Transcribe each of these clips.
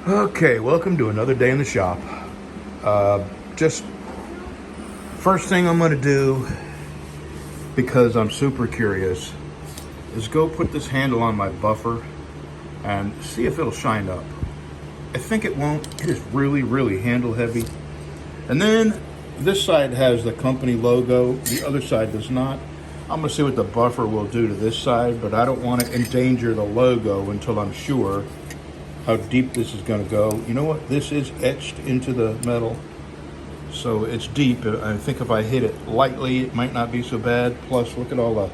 Okay, welcome to another day in the shop. Just first thing I'm gonna do, because I'm super curious, is go put this handle on my buffer and see if it'll shine up. I think it won't. It is really handle heavy. And then this side has the company logo, the other side does not. I'm gonna see what the buffer will do to this side, but I don't want to endanger the logo until I'm sure how deep this is going to go. You know what? This is etched into the metal, so it's deep. I think if I hit it lightly, it might not be so bad. Plus, look at all the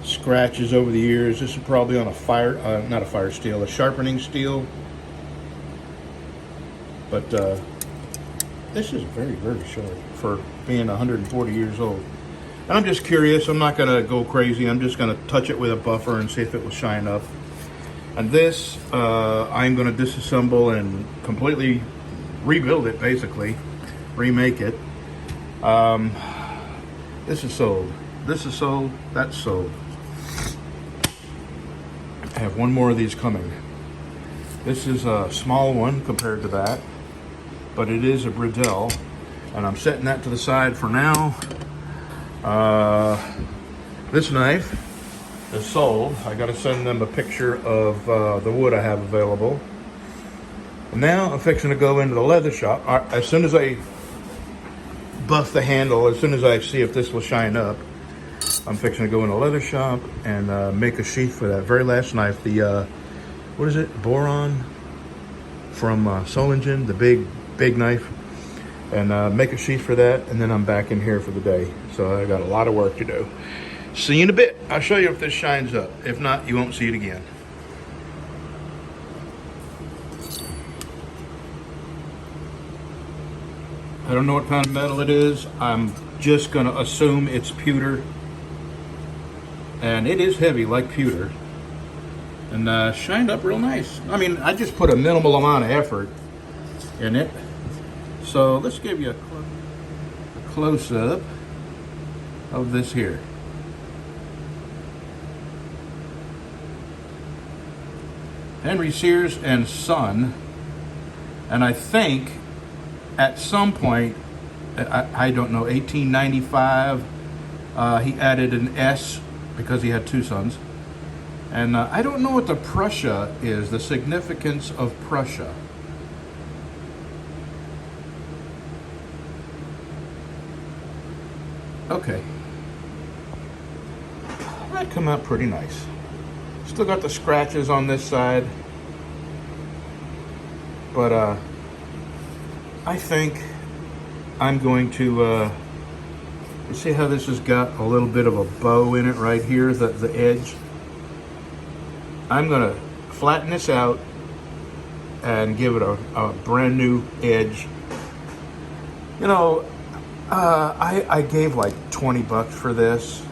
scratches over the years. This is probably on a not a fire steel, a sharpening steel. But this is very sharp for being 140 years old. And I'm just curious. I'm not going to go crazy. I'm just going to touch it with a buffer and see if it will shine up. And this, I'm going to disassemble and completely rebuild it, basically. Remake it. This is sold. This is sold. That's sold. I have one more of these coming. This is a small one compared to that, but it is a Bridell. And I'm setting that to the side for now. This knife is sold. I got to send them a picture of the wood I have available. And now I'm fixing to go into the leather shop. As soon as I buff the handle, as soon as I see if this will shine up, I'm fixing to go in the leather shop and make a sheath for that very last knife. The what is it? Boron from Solingen, the big knife, and make a sheath for that. And then I'm back in here for the day. So I got a lot of work to do. See you in a bit. I'll show you if this shines up. If not, you won't see it again. I don't know what kind of metal it is. I'm just going to assume it's pewter. And it is heavy like pewter. And shined up real nice. I mean, I just put a minimal amount of effort in it. So let's give you a close-up of this here. Henry Sears and Son, and I think at some point, I don't know, 1895, he added an S because he had two sons. And I don't know what the Prussia is, the significance of Prussia. Okay. That come out pretty nice. Still got the scratches on this side, but I think I'm going to you see how this has got a little bit of a bow in it right here, the edge. I'm gonna flatten this out and give it a brand new edge. You know, I gave like 20 bucks for this.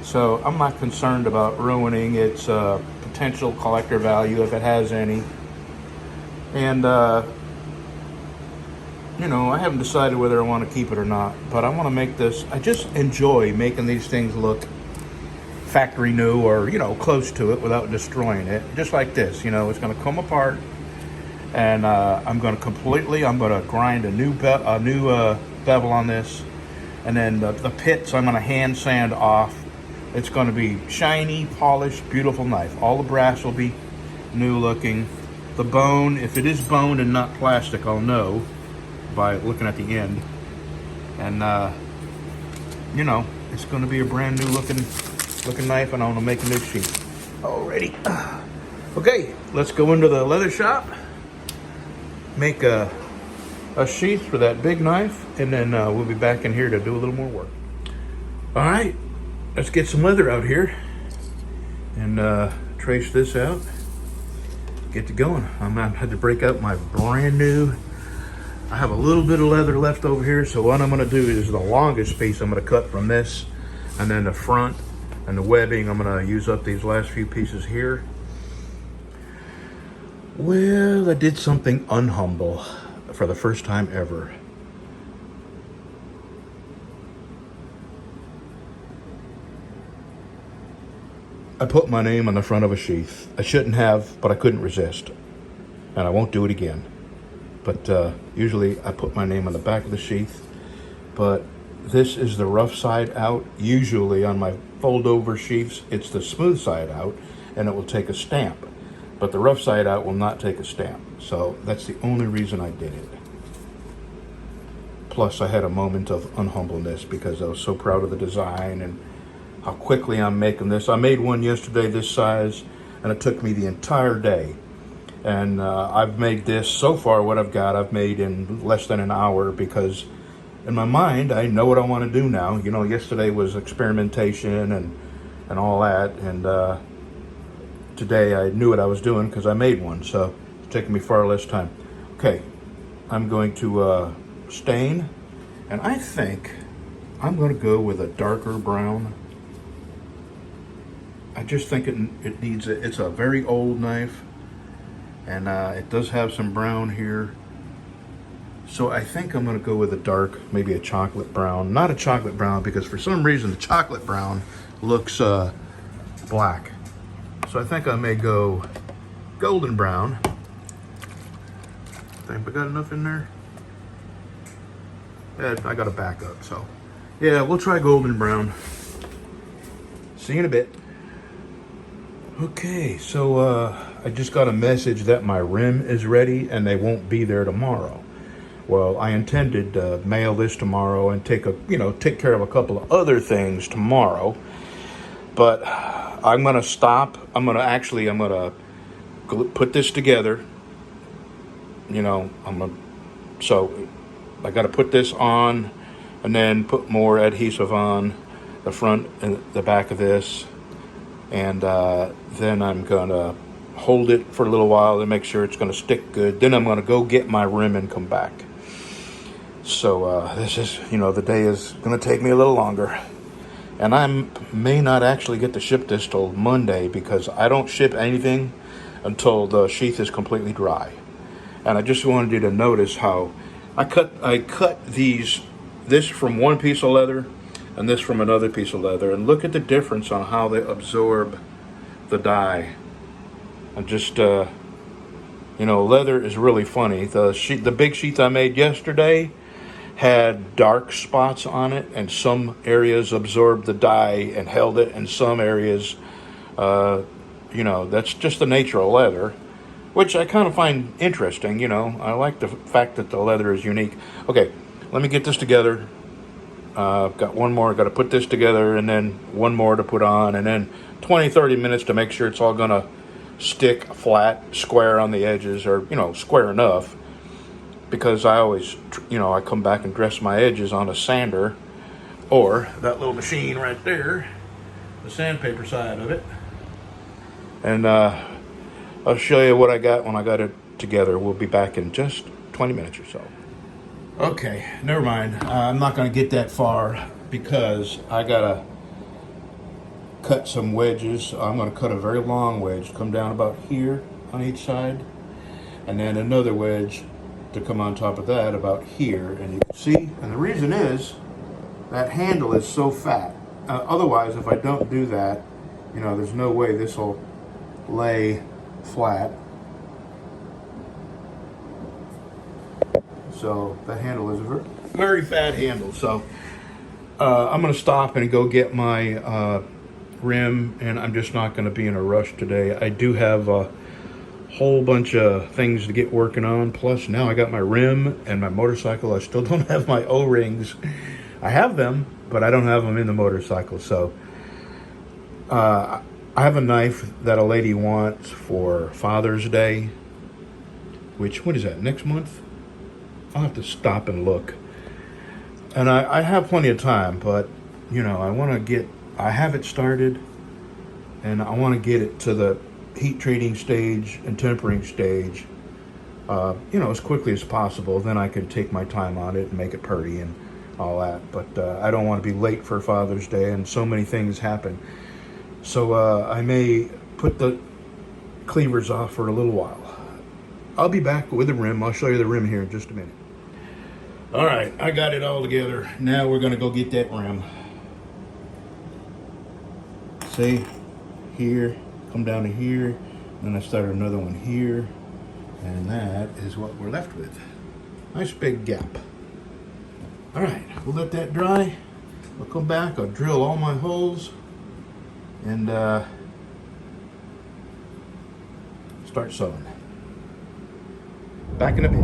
So I'm not concerned about ruining its potential collector value if it has any. And, you know, I haven't decided whether I want to keep it or not. But I want to make this, I just enjoy making these things look factory new or, you know, close to it without destroying it. Just like this, you know, it's going to come apart. And I'm going to grind a new bevel on this. And then the pits I'm going to hand sand off. It's going to be shiny, polished, beautiful knife. All the brass will be new looking. The bone, if it is bone and not plastic, I'll know by looking at the end. And, you know, it's going to be a brand new looking knife, and I'm going to make a new sheath. Alrighty. Okay, let's go into the leather shop. Make a sheath for that big knife, and then we'll be back in here to do a little more work. All right. Let's get some leather out here and trace this out. Get to going. I'm gonna have to break out my brand new. I have a little bit of leather left over here, so what I'm gonna do is the longest piece I'm gonna cut from this, and then the front and the webbing, I'm gonna use up these last few pieces here. Well, I did something unhumble for the first time ever. I put my name on the front of a sheath. I shouldn't have, but I couldn't resist. and I won't do it again. But usually I put my name on the back of the sheath, but this is the rough side out. Usually on my fold over sheaths, it's the smooth side out, and it will take a stamp. But the rough side out will not take a stamp. So that's the only reason I did it. Plus I had a moment of unhumbleness because I was so proud of the design and how quickly I'm making this. I made one yesterday this size, and it took me the entire day. And I've made this, so far what I've got, I've made in less than an hour, because in my mind, I know what I want to do now. You know, yesterday was experimentation and all that, and today I knew what I was doing because I made one, so it's taking me far less time. Okay, I'm going to stain, and I think I'm going to go with a darker brown. I just think it needs it. It's a very old knife, and it does have some brown here. So I think I'm going to go with a dark, maybe a chocolate brown. Not a chocolate brown, because for some reason the chocolate brown looks black. So I think I may go golden brown. Think I got enough in there? Yeah, I got to back up, so. Yeah, we'll try golden brown. See you in a bit. Okay, so I just got a message that my rim is ready and they won't be there tomorrow. Well, I intended to mail this tomorrow and take care of a couple of other things tomorrow. But I'm gonna stop. I'm gonna put this together. So I got to put this on, and then put more adhesive on the front and the back of this, and then I'm gonna hold it for a little while to make sure it's gonna stick good. Then I'm gonna go get my rim and come back. So this is, the day is gonna take me a little longer. And I may not actually get to ship this till Monday, because I don't ship anything until the sheath is completely dry. And I just wanted you to notice how I cut this from one piece of leather and this from another piece of leather, and look at the difference on how they absorb the dye. And just leather is really funny. The big sheath I made yesterday had dark spots on it, and some areas absorbed the dye and held it, and some areas, that's just the nature of leather, which I kind of find interesting. I like the fact that the leather is unique. Okay, let me get this together. Got one more, got to put this together, and then one more to put on, and then 20-30 minutes to make sure it's all gonna stick flat, square on the edges, or square enough. Because I always, I come back and dress my edges on a sander, or that little machine right there, the sandpaper side of it. And I'll show you what I got when I got it together. We'll be back in just 20 minutes or so. Okay, never mind. I'm not going to get that far because I got to cut some wedges. I'm going to cut a very long wedge, come down about here on each side, and then another wedge to come on top of that about here. And you can see, and the reason is that handle is so fat. Otherwise, if I don't do that, there's no way this will lay flat. So the handle is a very fat handle. So I'm going to stop and go get my rim, and I'm just not going to be in a rush today. I do have a whole bunch of things to get working on. Plus now I got my rim and my motorcycle. I still don't have my O-rings. I have them, but I don't have them in the motorcycle. So I have a knife that a lady wants for Father's Day, which, what is that, next month? I'll have to stop and look. And I have plenty of time, but I have it started, and I want to get it to the heat treating stage and tempering stage, as quickly as possible. Then I can take my time on it and make it pretty and all that. But I don't want to be late for Father's Day, and so many things happen. So I may put the cleavers off for a little while. I'll be back with the rim. I'll show you the rim here in just a minute. All right, I got it all together. Now we're going to go get that rim. See, here. Come down to here, then I started another one here, And that is what we're left with. Nice big gap. All right, we'll let that dry. I'll come back, I'll drill all my holes, and start sewing. Back in a bit.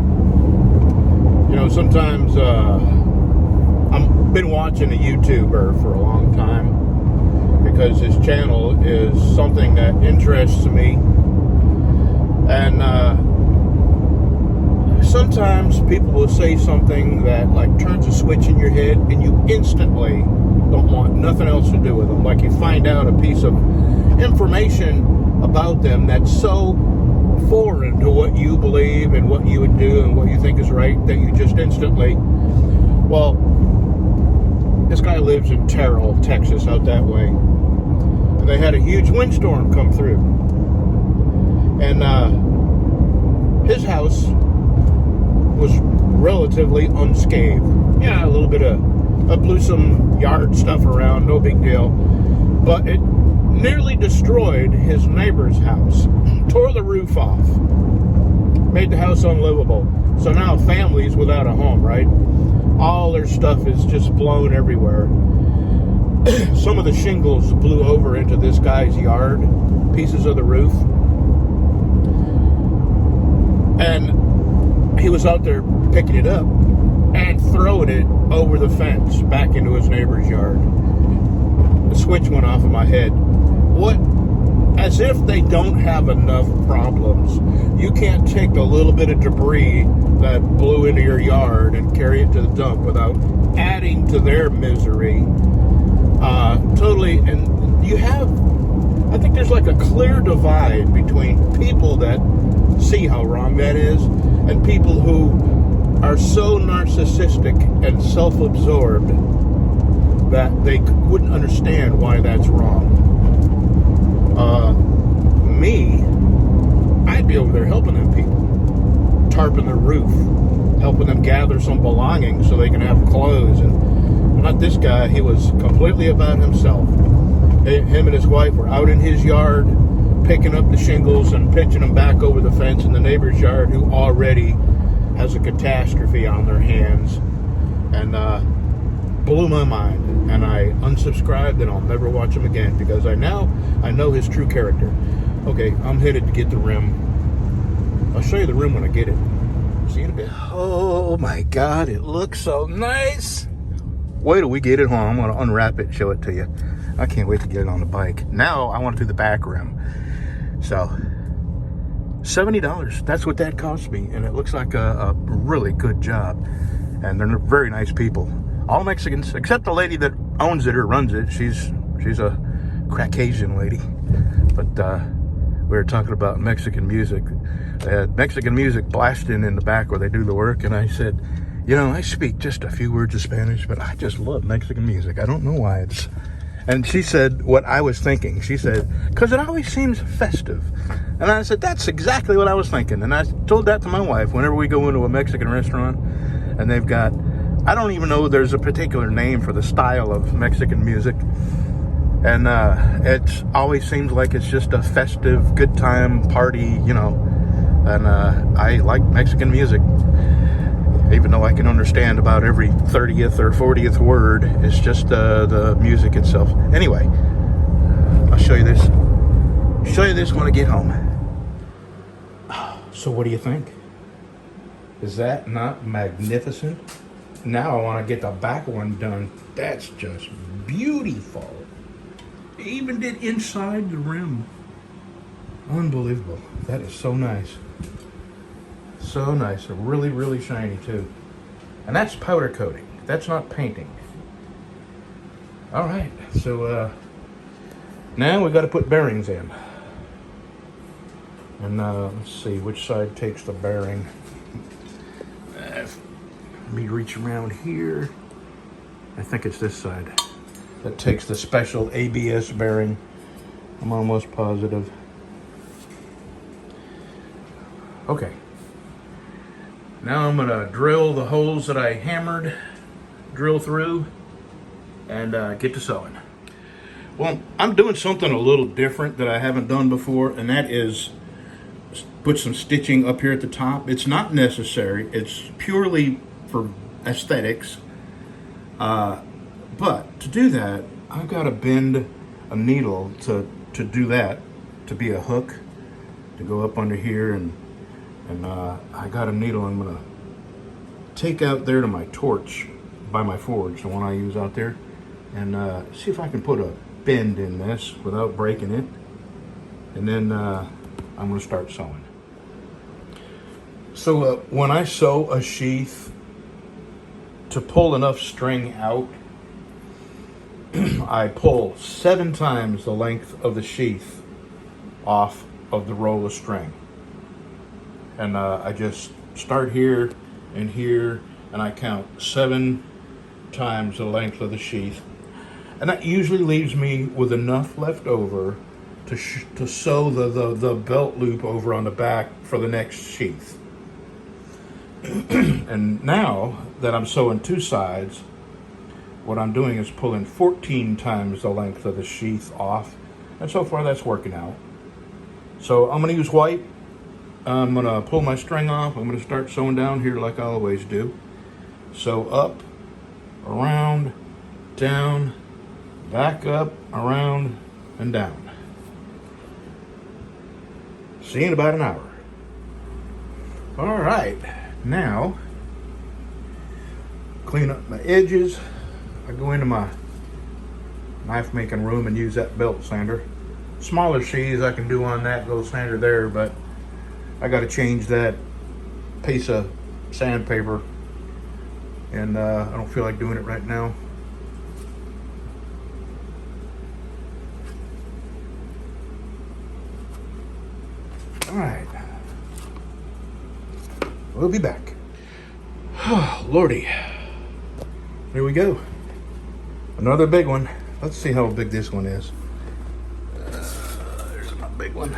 You know, sometimes I've been watching a YouTuber for a long time because his channel is something that interests me. And sometimes people will say something that like turns a switch in your head and you instantly don't want nothing else to do with them. Like you find out a piece of information about them that's so foreign to what you believe and what you would do and what you think is right that you just instantly, well, this guy lives in Terrell, Texas, out that way. And they had a huge windstorm come through. And his house was relatively unscathed. Yeah, a little bit of, I blew some yard stuff around, no big deal. But it nearly destroyed his neighbor's house. Tore the roof off. Made the house unlivable. So now families without a home, right? All their stuff is just blown everywhere. Some of the shingles blew over into this guy's yard. Pieces of the roof. And he was out there picking it up and throwing it over the fence back into his neighbor's yard. The switch went off in my head. What? As if they don't have enough problems. You can't take a little bit of debris that blew into your yard and carry it to the dump without adding to their misery. Totally, and you have, I think there's like a clear divide between people that see how wrong that is and people who are so narcissistic and self-absorbed that they wouldn't understand why that's wrong. Me, I'd be over there helping them people, tarping their roof, helping them gather some belongings so they can have clothes. And not this guy, he was completely about himself. Him and his wife were out in his yard, picking up the shingles and pitching them back over the fence in the neighbor's yard, who already has a catastrophe on their hands. And blew my mind. And I unsubscribed, and I'll never watch him again because I know his true character. Okay, I'm headed to get the rim. I'll show you the rim when I get it. See you in a bit. Oh my God, it looks so nice. Wait till we get it home. I'm going to unwrap it and show it to you. I can't wait to get it on the bike. Now I want to do the back rim. So, $70. That's what that cost me. And it looks like a really good job. And they're very nice people. All Mexicans, except the lady that owns it or runs it. She's a Caucasian lady. But we were talking about Mexican music. They had Mexican music blasting in the back where they do the work. And I said, you know, I speak just a few words of Spanish, but I just love Mexican music. I don't know why it's... And she said what I was thinking. She said, because it always seems festive. And I said, that's exactly what I was thinking. And I told that to my wife whenever we go into a Mexican restaurant and they've got, I don't even know there's a particular name for the style of Mexican music. And it always seems like it's just a festive, good time party, you know. And I like Mexican music. Even though I can understand about every 30th or 40th word, it's just the music itself. Anyway, I'll show you this. Show you this when I get home. So what do you think? Is that not magnificent? Now I want to get the back one done. That's just beautiful. They even did inside the rim. Unbelievable. That is so nice. So nice. Really, really shiny too. And that's powder coating. That's not painting. All right. So now we got to put bearings in. And let's see which side takes the bearing. Let me reach around here. I think it's this side that takes the special ABS bearing. I'm almost positive. Okay. Now I'm going to drill the holes that I hammered, drill through, and get to sewing. Well, I'm doing something a little different that I haven't done before, and that is put some stitching up here at the top. It's not necessary. It's purely for aesthetics. But to do that, I've got to bend a needle to do that, to be a hook, to go up under here, and I got a needle I'm gonna take out there to my torch by my forge, the one I use out there, and see if I can put a bend in this without breaking it, and then I'm gonna start sewing. So when I sew a sheath, to pull enough string out, I pull 7 times the length of the sheath off of the roll of string. And I just start here and here, and I count 7 times the length of the sheath. And that usually leaves me with enough left over to sew the belt loop over on the back for the next sheath. And now that I'm sewing 2 sides, what I'm doing is pulling 14 times the length of the sheath off, and so far that's working out. So I'm going to use white. I'm going to pull my string off. I'm going to start sewing down here like I always do. Sew up, around, down, back up, around, and down. See you in about an hour. All right, now clean up my edges. I go into my knife making room and use that belt sander. Smaller sheaths I can do on that little sander there, but I got to change that piece of sandpaper, and I don't feel like doing it right now. All right, we'll be back. Oh, Lordy, here we go. Another big one. Let's see how big this one is. There's a big one.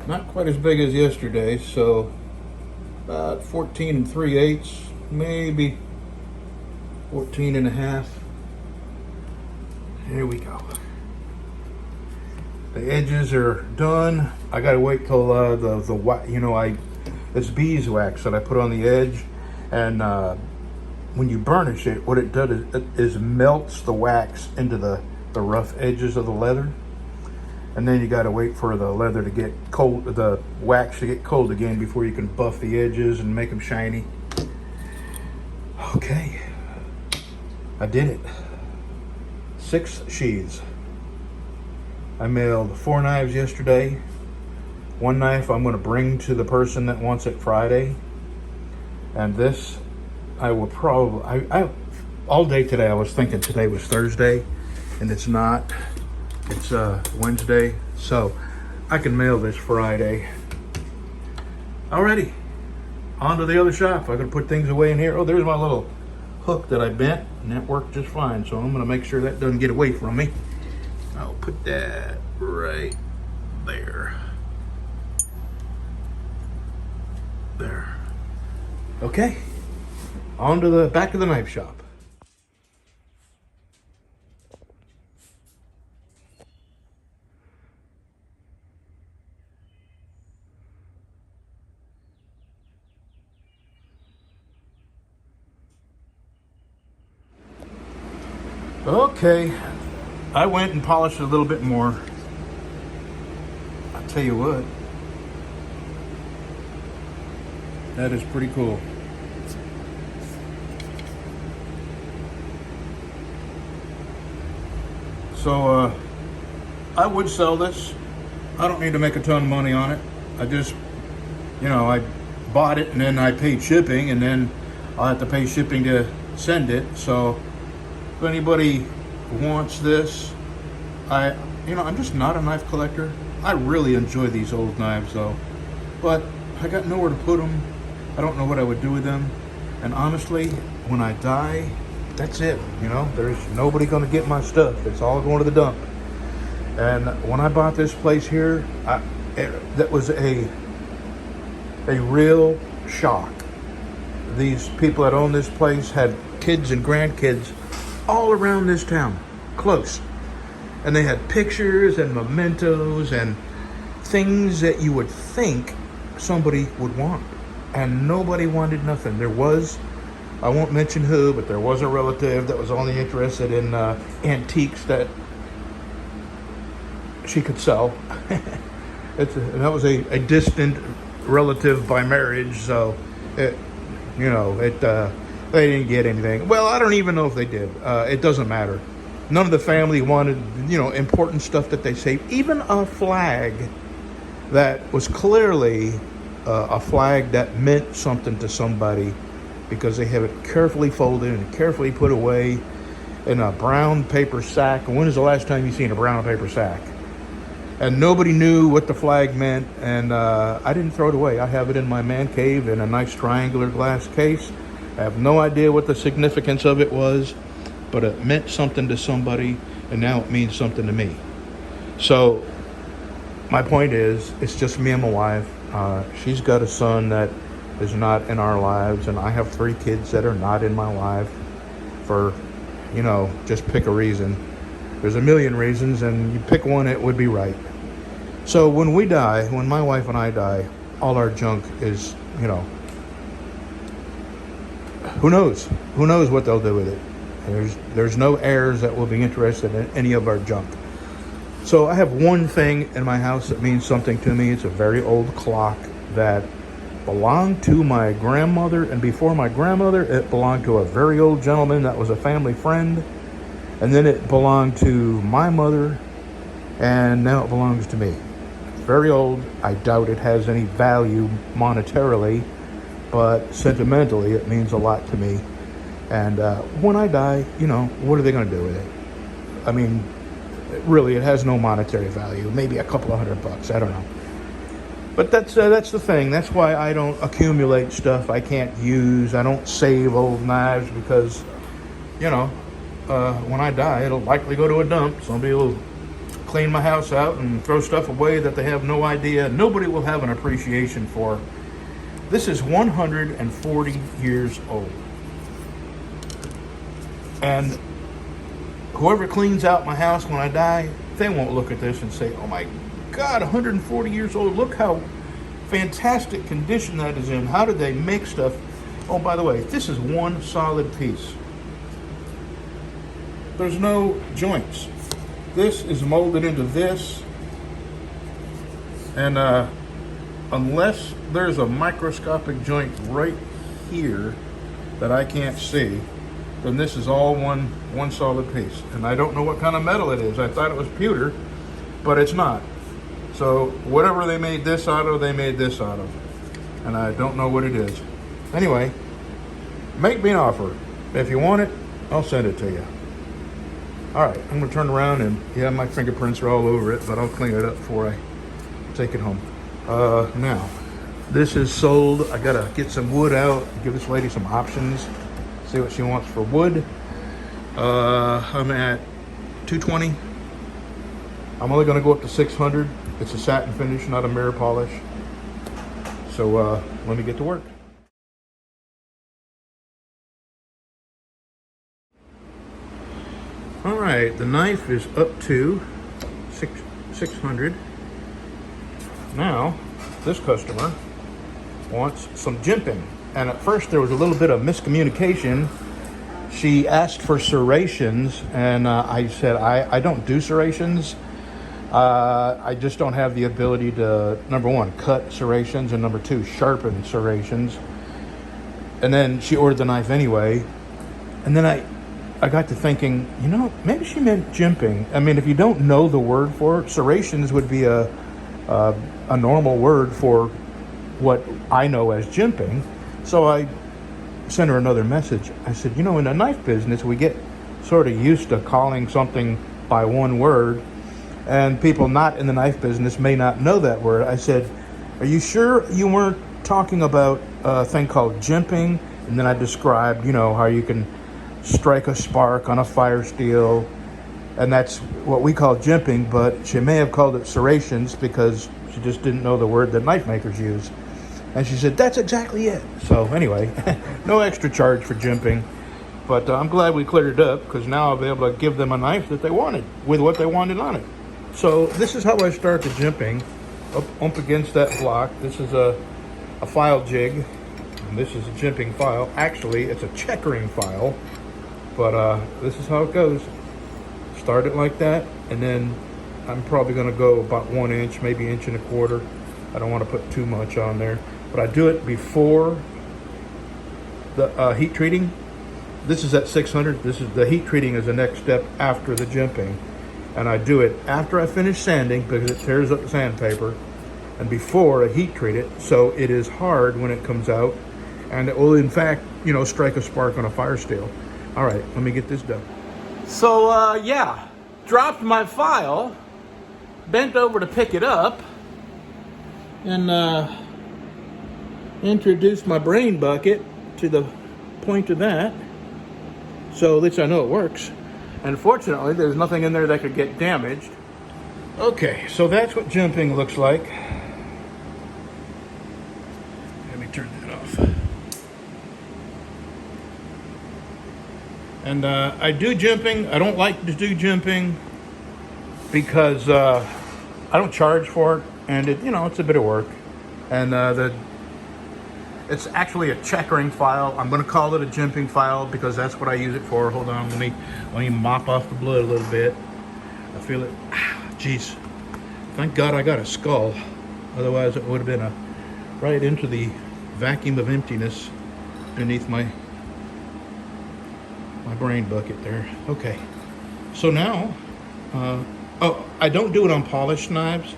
Not quite as big as yesterday, so about 14 3/8, maybe 14 and a half. Here we go. The edges are done. I gotta wait till it's beeswax that I put on the edge, and when you burnish it, what it does is melts the wax into the rough edges of the leather, and then you gotta wait for the leather to get cold, the wax to get cold again before you can buff the edges and make them shiny. Okay, I did it. 6 sheaths. I mailed 4 knives yesterday. 1 knife I'm going to bring to the person that wants it Friday. And this, I will probably, all day today I was thinking today was Thursday, and it's not. It's Wednesday. So I can mail this Friday. Alrighty, on to the other shop. I'm going to put things away in here. Oh, there's my little hook that I bent, and that worked just fine, so I'm going to make sure that doesn't get away from me. I'll put that right there. There. Okay, on to the back of the knife shop. Okay, I went and polished it a little bit more. I'll tell you what, that is pretty cool. So I would sell this. I don't need to make a ton of money on it. I just, I bought it and then I paid shipping, and then I'll have to pay shipping to send it. So if anybody wants this, I'm just not a knife collector. I really enjoy these old knives though, but I got nowhere to put them. I don't know what I would do with them. And honestly, when I die, that's it. There's nobody gonna get my stuff. It's all going to the dump. And when I bought this place here, that was a real shock. These people that own this place had kids and grandkids all around this town, close. And they had pictures and mementos and things that you would think somebody would want. And nobody wanted nothing. There was, I won't mention who, but there was a relative that was only interested in antiques that she could sell. That was a distant relative by marriage, so they didn't get anything. Well, I don't even know if they did. It doesn't matter. None of the family wanted, important stuff that they saved. Even a flag that was clearly a flag that meant something to somebody, because they have it carefully folded and carefully put away in a brown paper sack. And when is the last time you've seen a brown paper sack? And nobody knew what the flag meant, and I didn't throw it away. I have it in my man cave in a nice triangular glass case. I have no idea what the significance of it was, but it meant something to somebody, and now it means something to me. So my point is, it's just me and my wife. She's got a son that is not in our lives, and I have 3 kids that are not in my life for, just pick a reason. There's a million reasons, and you pick one, it would be right. So when we die, when my wife and I die, all our junk is, who knows? Who knows what they'll do with it? There's no heirs that will be interested in any of our junk. So I have one thing in my house that means something to me. It's a very old clock that belonged to my grandmother, and before my grandmother, it belonged to a very old gentleman that was a family friend. And then it belonged to my mother, and now it belongs to me. It's very old. I doubt it has any value monetarily, but sentimentally, it means a lot to me. And when I die, what are they going to do with it? I mean, really, it has no monetary value. Maybe a couple of $100. I don't know. But that's the thing. That's why I don't accumulate stuff I can't use. I don't save old knives because, when I die, it'll likely go to a dump. Somebody will clean my house out and throw stuff away that they have no idea. Nobody will have an appreciation for. This is 140 years old. And whoever cleans out my house when I die, they won't look at this and say, oh my God, 140 years old. Look how fantastic condition that is in. How did they make stuff? Oh, by the way, this is one solid piece. There's no joints. This is molded into this. And unless there's a microscopic joint right here that I can't see, then this is all one solid piece. And I don't know what kind of metal it is. I thought it was pewter, but it's not. So whatever they made this out of, they made this out of. And I don't know what it is. Anyway, make me an offer. If you want it, I'll send it to you. All right, I'm gonna turn around, and yeah, my fingerprints are all over it, but I'll clean it up before I take it home. Now, this is sold. I gotta get some wood out, give this lady some options, see what she wants for wood. I'm at 220. I'm only gonna go up to 600. It's a satin finish, not a mirror polish. So let me get to work. All right, the knife is up to 600. Now, this customer wants some jimping. And at first there was a little bit of miscommunication. She asked for serrations, and I said, I don't do serrations. I just don't have the ability to, number one, cut serrations, and number two, sharpen serrations. And then she ordered the knife anyway. And then I got to thinking, maybe she meant jimping. I mean, if you don't know the word for it, serrations would be a normal word for what I know as jimping. So I sent her another message. I said, in the knife business, we get sort of used to calling something by one word, and people not in the knife business may not know that word. I said, are you sure you weren't talking about a thing called jimping? And then I described, how you can strike a spark on a fire steel, and that's what we call jimping, but she may have called it serrations because she just didn't know the word that knife makers use. And she said, that's exactly it. So anyway, no extra charge for jimping. But I'm glad we cleared it up, because now I'll be able to give them a knife that they wanted with what they wanted on it. So this is how I start the jimping, up against that block. This is a file jig, and this is a jimping file. Actually, it's a checkering file, but this is how it goes. Start it like that, and then I'm probably going to go about 1 inch, maybe 1.25 inches. I don't want to put too much on there, but I do it before the heat treating. This is at 600. This is the heat treating is the next step after the jimping, and I do it after I finish sanding because it tears up the sandpaper, and before I heat treat it, so it is hard when it comes out, and it will in fact, you know, strike a spark on a fire steel. All right, let me get this done. So yeah, dropped my file, bent over to pick it up, and introduced my brain bucket to the point of that. So at least I know it works. And fortunately, there's nothing in there that could get damaged. Okay, so that's what jimping looks like. Let me turn that off. And I do jimping. I don't like to do jimping because I don't charge for it, and it, you know, it's a bit of work. And it's actually a checkering file. I'm going to call it a jimping file because that's what I use it for. Hold on, let me mop off the blood a little bit. I feel it. Jeez, thank God I got a skull. Otherwise, it would have been right into the vacuum of emptiness beneath my brain bucket there. Okay, so now, oh, I don't do it on polished knives,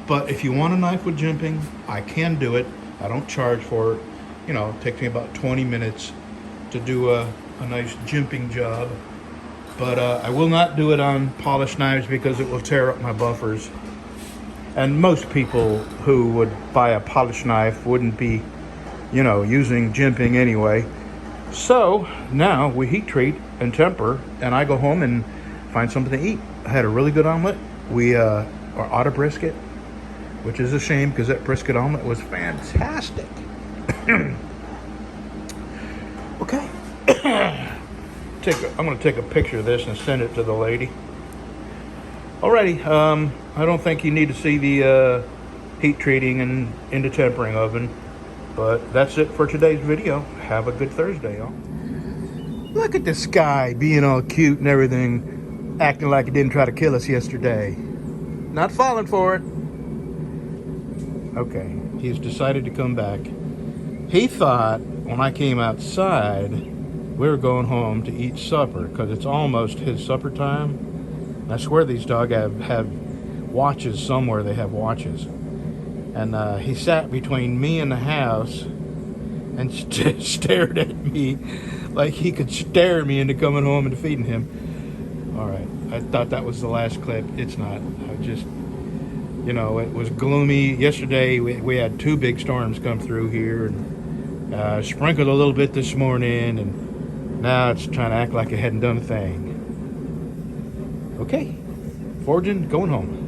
but if you want a knife with jimping, I can do it. I don't charge for it. You know, it takes me about 20 minutes to do a nice jimping job. But I will not do it on polished knives because it will tear up my buffers. And most people who would buy a polished knife wouldn't be, you know, using jimping anyway. So now we heat treat and temper, and I go home and find something to eat. I had a really good omelet. We are out of brisket, which is a shame because that brisket omelet was fantastic. Okay. I'm going to take a picture of this and send it to the lady. Alrighty. I don't think you need to see the heat treating and into tempering oven, but that's it for today's video. Have a good Thursday, y'all. Look at this guy being all cute and everything, acting like he didn't try to kill us yesterday. Not falling for it. Okay, he's decided to come back. He thought when I came outside, we were going home to eat supper because it's almost his supper time. I swear these dogs have watches somewhere. They have watches. And he sat between me and the house and stared at me like he could stare me into coming home and feeding him. All right, I thought that was the last clip. It's not. I just... You know, it was gloomy. Yesterday, we had 2 big storms come through here, and sprinkled a little bit this morning, and now it's trying to act like it hadn't done a thing. Okay, foraging, going home.